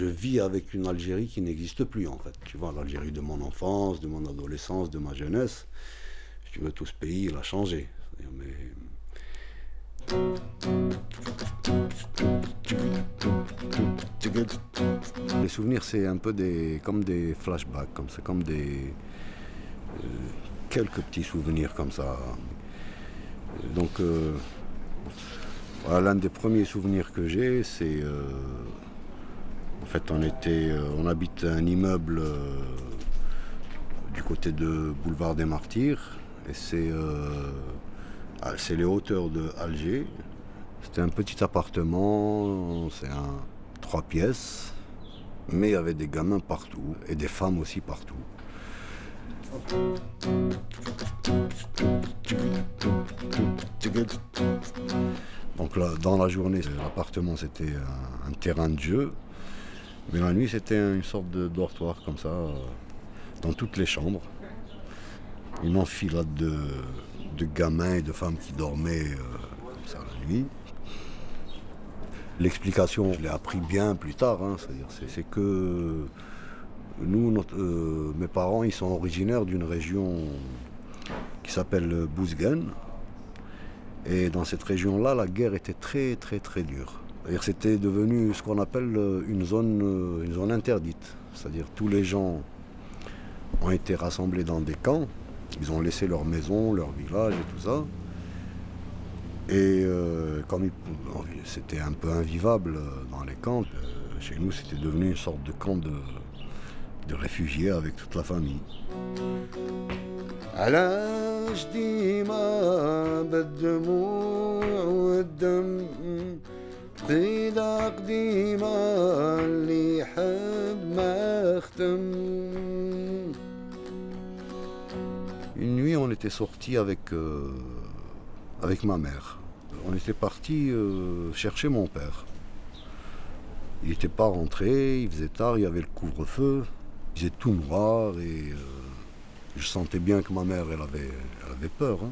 je vis avec une Algérie qui n'existe plus en fait. Tu vois, l'Algérie de mon enfance, de mon adolescence, de ma jeunesse. Si tu veux, tout ce pays, il a changé. Mais... Les souvenirs, c'est un peu comme des flashbacks, comme quelques petits souvenirs comme ça. Donc, voilà, l'un des premiers souvenirs que j'ai, c'est en fait, on habite un immeuble du côté de Boulevard des Martyrs, et c'est les hauteurs de Alger. C'était un petit appartement, c'est 3 pièces, mais il y avait des gamins partout et des femmes aussi partout. Donc là, dans la journée, l'appartement c'était un terrain de jeu, mais la nuit c'était une sorte de dortoir comme ça, dans toutes les chambres. Une enfilade de gamins et de femmes qui dormaient comme ça la nuit. L'explication, je l'ai appris bien plus tard, hein, c'est que nous, mes parents, ils sont originaires d'une région qui s'appelle Bouzguen. Et dans cette région-là, la guerre était très très très dure. C'est-à-dire c'était devenu ce qu'on appelle une zone interdite. C'est-à-dire tous les gens ont été rassemblés dans des camps. Ils ont laissé leur maison, leur village et tout ça. Et comme c'était un peu invivable dans les camps, chez nous c'était devenu une sorte de camp de réfugiés avec toute la famille. Une nuit on était sortis avec ma mère. On était parti chercher mon père. Il n'était pas rentré, il faisait tard, il y avait le couvre-feu, il faisait tout noir et je sentais bien que ma mère, elle avait peur. Hein.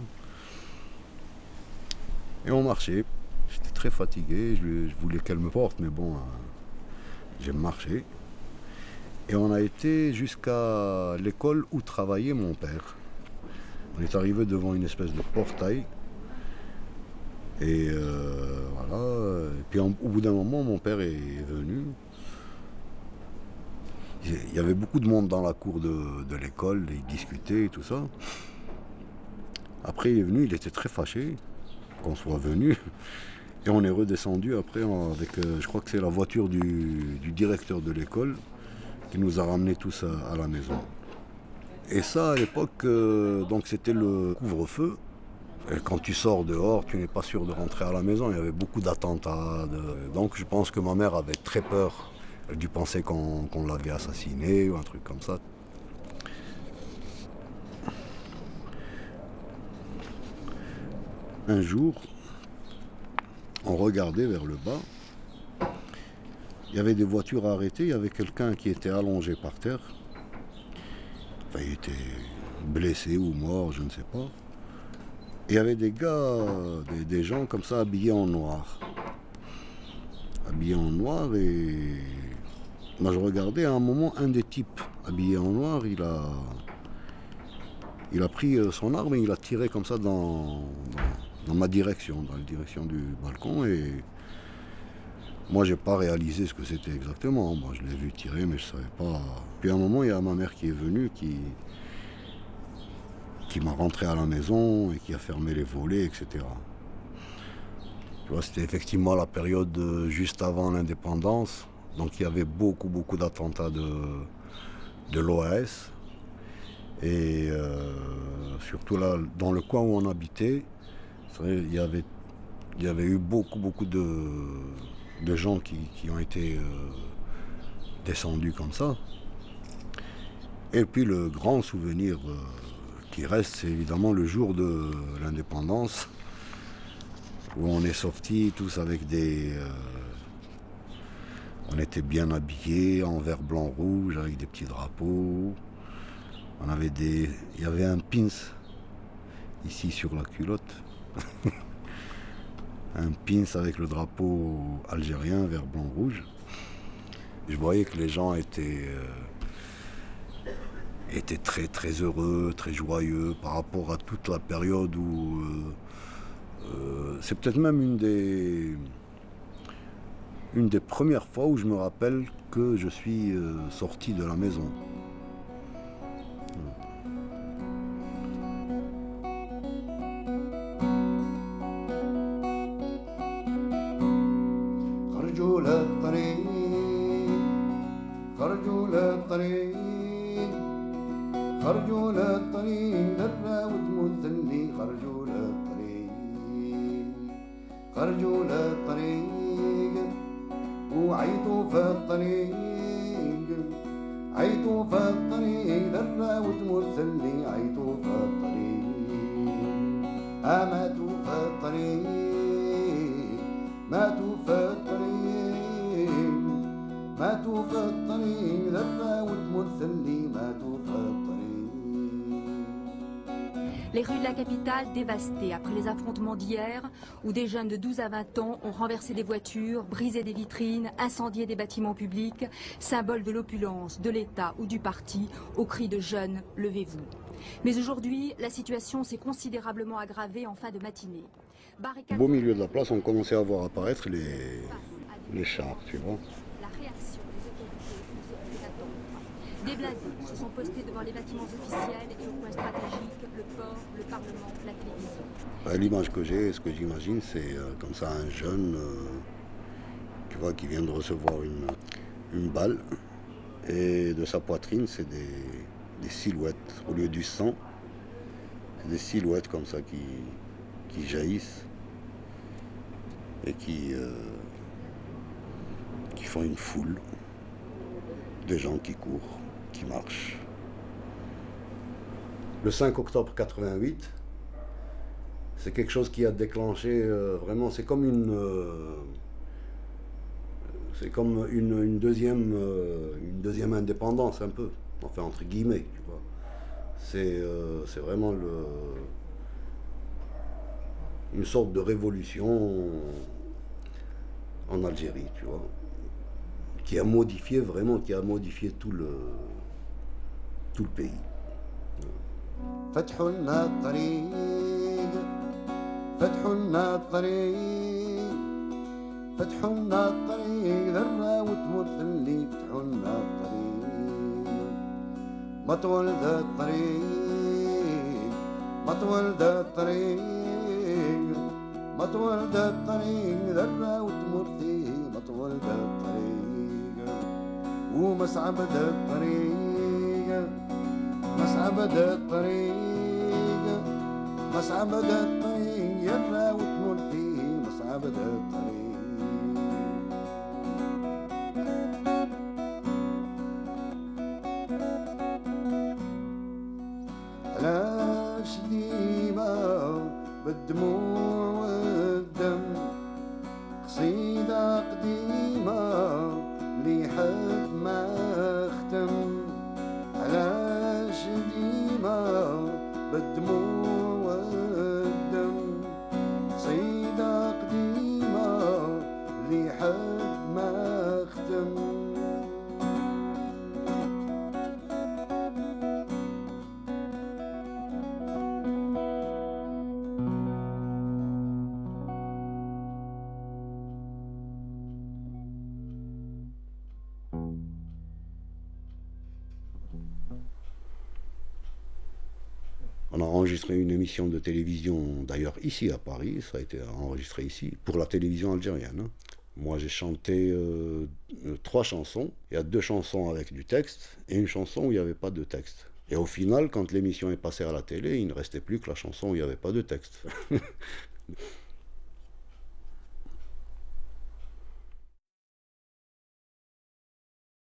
Et on marchait. J'étais très fatigué, je voulais qu'elle me porte, mais bon, j'ai marché. Et on a été jusqu'à l'école où travaillait mon père. On est arrivé devant une espèce de portail. Et voilà. Et puis au bout d'un moment, mon père est venu. Il y avait beaucoup de monde dans la cour de l'école, ils discutaient et tout ça. Après, il est venu, il était très fâché qu'on soit venu. Et on est redescendu après avec, je crois que c'est la voiture du directeur de l'école qui nous a ramenés tous à la maison. Et ça, à l'époque, donc c'était le couvre-feu. Et quand tu sors dehors, tu n'es pas sûr de rentrer à la maison. Il y avait beaucoup d'attentats. Donc je pense que ma mère avait très peur. Elle a dû penser qu'on l'avait assassiné ou un truc comme ça. Un jour, on regardait vers le bas. Il y avait des voitures arrêtées. Il y avait quelqu'un qui était allongé par terre. Enfin, il était blessé ou mort, je ne sais pas. Et il y avait des gars, des gens comme ça habillés en noir. Habillés en noir et... Moi je regardais à un moment un des types habillé en noir, il a pris son arme et il a tiré comme ça dans ma direction, dans la direction du balcon et moi j'ai pas réalisé ce que c'était exactement. Moi je l'ai vu tirer mais je savais pas. Puis à un moment il y a ma mère qui est venue qui m'a rentré à la maison et qui a fermé les volets, etc. Tu vois, c'était effectivement la période juste avant l'indépendance. Donc il y avait beaucoup d'attentats de l'OAS. Et surtout là, dans le coin où on habitait, il y avait eu beaucoup de gens qui ont été descendus comme ça. Et puis le grand souvenir qui reste, c'est évidemment le jour de l'indépendance, où on est sortis tous avec on était bien habillés, en vert, blanc, rouge, avec des petits drapeaux. Il y avait un pins ici sur la culotte. Un pins avec le drapeau algérien, vert, blanc, rouge. Je voyais que les gens étaient très très heureux, très joyeux par rapport à toute la période où c'est peut-être même une des premières fois où je me rappelle que je suis sorti de la maison. خرجوا للطريق درة وتمثلني خرجوا للطريق وعيطوا في الطريق عيطوا في الطريق درة وتمثلني عيطوا في الطريق ماتوا في الطريق ماتوا في الطريق ماتوا في الطريق درة وتمثلني ماتوا في الطريق. Les rues de la capitale dévastées après les affrontements d'hier, où des jeunes de 12 à 20 ans ont renversé des voitures, brisé des vitrines, incendié des bâtiments publics, symbole de l'opulence, de l'État ou du parti, au cri de jeunes, levez-vous. Mais aujourd'hui, la situation s'est considérablement aggravée en fin de matinée. Au beau milieu de la place, on commençait à voir apparaître les chars, tu vois. La réaction des autorités nous aurait attendre. Des blindés se sont postés devant les bâtiments officiels et aux points stratégiques, le port, le Parlement, la télévision. L'image que j'ai, ce que j'imagine, c'est comme ça un jeune tu vois, qui vient de recevoir une balle et de sa poitrine, c'est des silhouettes. Au lieu du sang, c'est des silhouettes comme ça qui jaillissent et qui font une foule de gens qui courent, qui marchent. Le 5 octobre 88, c'est quelque chose qui a déclenché vraiment, c'est comme une deuxième indépendance un peu, enfin entre guillemets, tu vois. C'est vraiment une sorte de révolution en Algérie, tu vois, qui a modifié tout le pays. فتحوا لنا الطريق فتحوا لنا الطريق فتحوا لنا الطريق ذرة وتمثلني فتحوا لنا الطريق مطول ذا الطريق مطول ذا الطريق مطول ذا الطريق ذرة وتمثلني مطول ذا الطريق ومصعب ذا الطريق مصعب ذا الطريق مصعب ذا الطريق يرى وتمر فيه مصعب ذا الطريق علاش ديما بالدموع والدم قصيدة قديمة اللي حد ما ختم علاش ديما بالدموع والدم قصيدة قديمة اللي حد ما ختم On a enregistré une émission de télévision, d'ailleurs ici à Paris, ça a été enregistré ici, pour la télévision algérienne. Moi j'ai chanté 3 chansons, il y a 2 chansons avec du texte et une chanson où il n'y avait pas de texte. Et au final, quand l'émission est passée à la télé, il ne restait plus que la chanson où il n'y avait pas de texte.